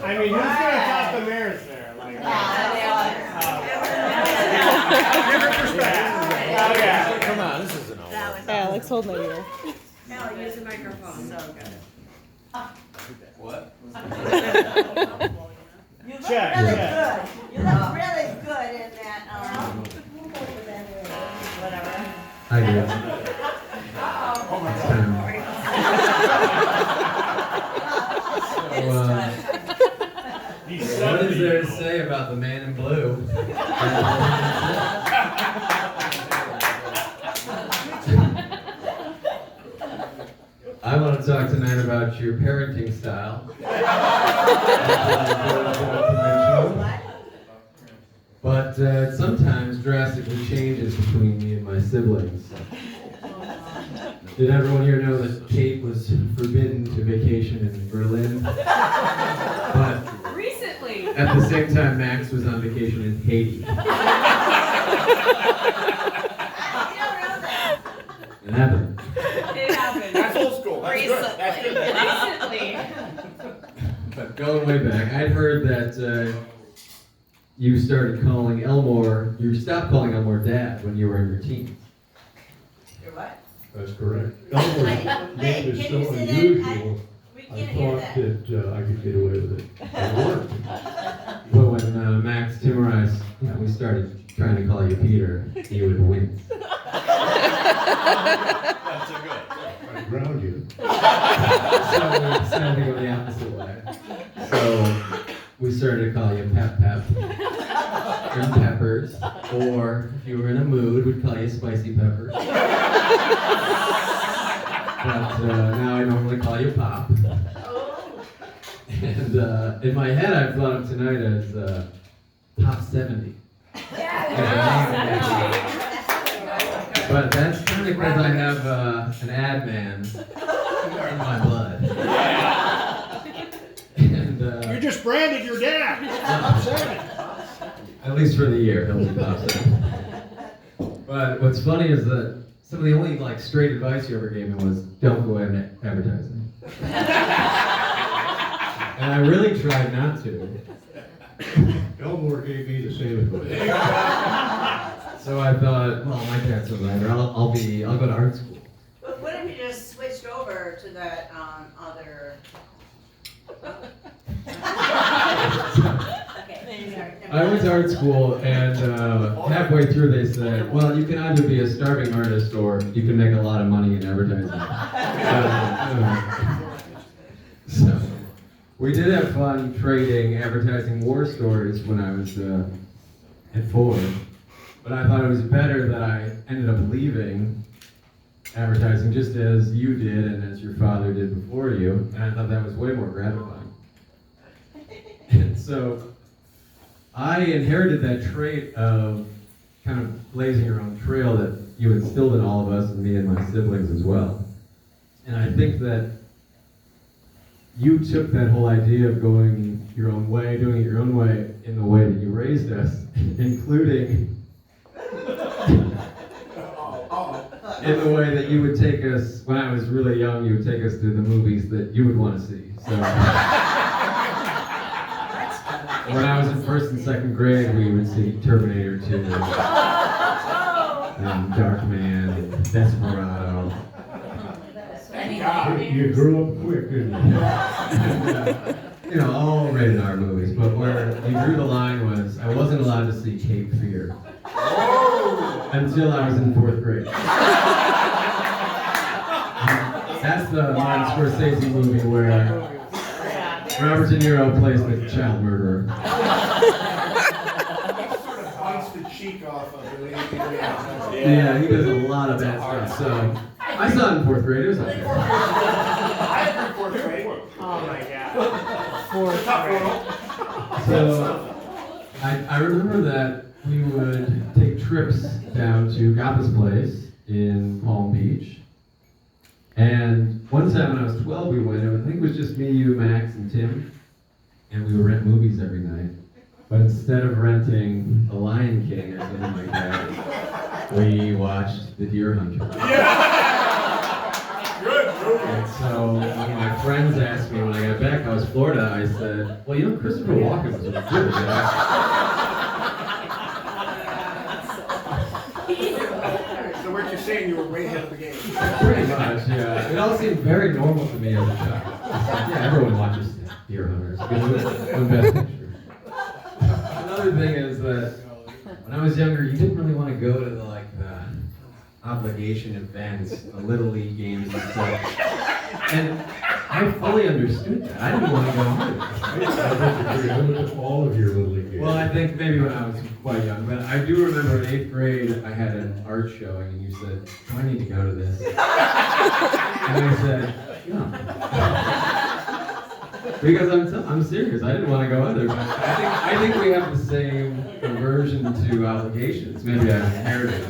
I mean, who's gonna top the mayor's there? Like, different perspective. Okay. Come on, this isn't over. Alex, hold my ear. Al, use the microphone. So good. What? You look Check, really check. good. You look really good in that, whatever. I do. What is there to say about the man in blue? I want to talk tonight about your parenting style. But it sometimes drastically changes between me and my siblings. Did everyone here know that Kate was forbidden to vacation in Berlin? But Recently. at the same time, Max was on vacation in Haiti. You don't know that. It happened. It happened. That's old school. That's good. That's good. Recently. But going way back, I'd heard that you started calling Elmore, you stopped calling Elmore Dad when you were in your teens. You're what? That's correct. Elmore's name is Can so you say that? unusual, We I can't hear thought that. that I could get away with it. It worked. But when Max Timmeris, we started trying to call you Peter, you would wince. That's a good. I ground you. So we decided to go the opposite way. So we started to call you Pep Pep and Peppers, or if you were in a mood, we'd call you Spicy Peppers. But now I normally call you Pop. And in my head, I've thought of tonight as Pop 70. But that's kind of because I have an ad man in my blood. And You just branded your dad. at least for the year, he'll be Pop 70. But what's funny is that some of the only straight advice you ever gave me was don't go in advertising. And I really tried not to. Elmore gave me the same advice. So I thought, well, my dad's a writer. I'll go to art school. But what if you just switched over to that other? Okay. I went to art school, and halfway through they said, well, you can either be a starving artist or you can make a lot of money in advertising. So we did have fun trading advertising war stories when I was at Ford, but I thought it was better that I ended up leaving advertising just as you did and as your father did before you, and I thought that was way more gratifying. And so I inherited that trait of kind of blazing your own trail that you instilled in all of us, and me and my siblings as well. And I think that you took that whole idea of going your own way, doing it your own way, in the way that you raised us, including in the way that you would take us, when I was really young, you would take us to the movies that you would want to see. So when I was in first and second grade, we would see Terminator 2, and Darkman, and Desperado. You grew up quick, didn't you? All rated R movies, but where you drew the line was I wasn't allowed to see Cape Fear until I was in fourth grade. That's the Martin Scorsese movie where Robert De Niro plays the child murderer. That sort of bites the cheek off of it. Yeah, he does a lot of bad stuff. So I saw it in fourth grade. It was okay. I had fourth grade. Oh my god. Fourth grade. So I remember that we would take trips down to Gappa's place in Palm Beach. And one time when I was 12, we went, and I think it was just me, you, Max, and Tim, and we would rent movies every night. But instead of renting The Lion King or something like that, we watched The Deer Hunter. Yeah! Good, And so when my friends asked me when I got back how was Florida, I said, well, you know, Christopher Walken was a really good actor. So what you're saying, you were way ahead of the game. Pretty much, yeah. It all seemed very normal to me as a child. Yeah, everyone watches Deer Hunters. One best picture. Another thing is that when I was younger, you didn't really want to go to the obligation events, the Little League games and stuff. And I fully understood that. I didn't want to go either. I went to all of your Little League games. Well, I think maybe when I was quite young, but I do remember in 8th grade, I had an art showing, and you said, do I need to go to this? And I said, no. Because I'm serious, I didn't want to go either, but I think we have the same aversion to obligations. Maybe I inherited it.